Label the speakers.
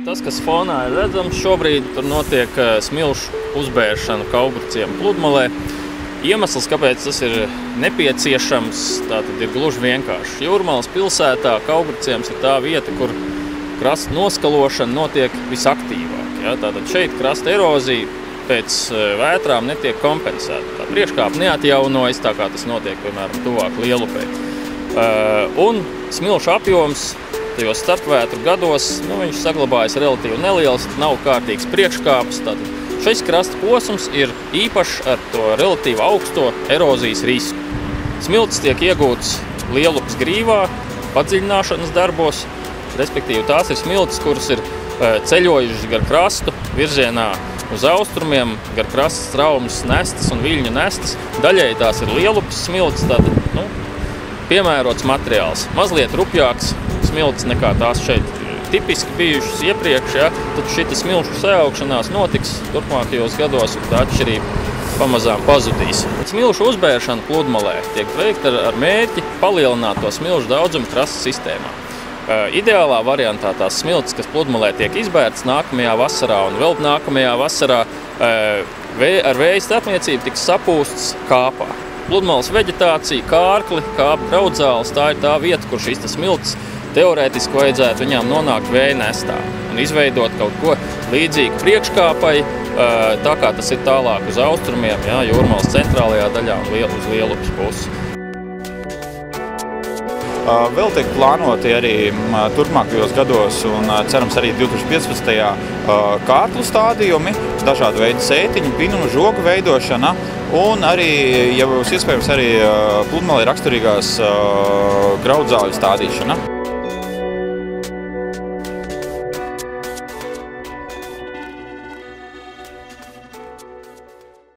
Speaker 1: Tas, kas fonā ir redzams šobrīd, tur notiek smilšu uzbēršana Kaugurciem pludmalē. Iemesls, kāpēc tas ir nepieciešams, tātad ir gluži vienkārši. Jūrmalas pilsētā Kaugurciem ir tā vieta, kur krasta noskalošana notiek visaktīvāk. Ja? Tātad šeit krasta erozija pēc vētrām netiek kompensēta. Tā priekškāpe neatjaunojas, tā kā tas notiek, piemēram, tuvāk Lielupei. Un smilšu apjoms tajos starpvētru gados, viņš saglabājas relatīvi neliels, nav kārtīgs priekškāpes. Tātad šis krasta posms ir īpašs ar to relatīvi augsto erozijas risku. Smiltis tiek iegūts Lielupas grīvā, padziļināšanas darbos, respektīvi tās ir smiltis, kuras ir ceļojušas gar krastu virzienā uz austrumiem, gar krasta straumes nestas un viļņu nestas. Daļēji tās ir Lielupas smiltis, tātad piemērots materiāls. Mazliet rupjāks smiltis nekā tās šeit tipiski bijušas iepriekš, ja? Tad šita smilšu sajaukšanās notiks turpmākajos gados, un tā atšķirība pamazām pazudīs. Smilšu uzbēršana pludmalē tiek veikta ar mērķi palielināt to smilšu daudzumu krasta sistēmā. Ideālā variantā tās smiltis, kas pludmalē tiek izbērtas nākamajā vasarā un vēl nākamajā vasarā, ar vēja starpniecību tiks sapūstas kāpā. Pludmales veģetācija, kārkli, kāpa graudzāles, tā ir tā vieta, kur šīs smiltis teorētiski vajadzētu viņām nonākt vēja nestā un izveidot kaut ko līdzīgu priekškāpai, tā kā tas ir tālāk uz austrumiem, ja, Jūrmalas centrālajā daļā un uz Lielupas pusi.
Speaker 2: Vēl tiek plānoti arī turpmākajos gados un cerams arī 2015. Kārklu stādījumi, dažādu veidu sētiņu, pinumu, žogu veidošana un arī, ja būs iespējams, arī pludmalei raksturīgās graudzāļu stādīšana.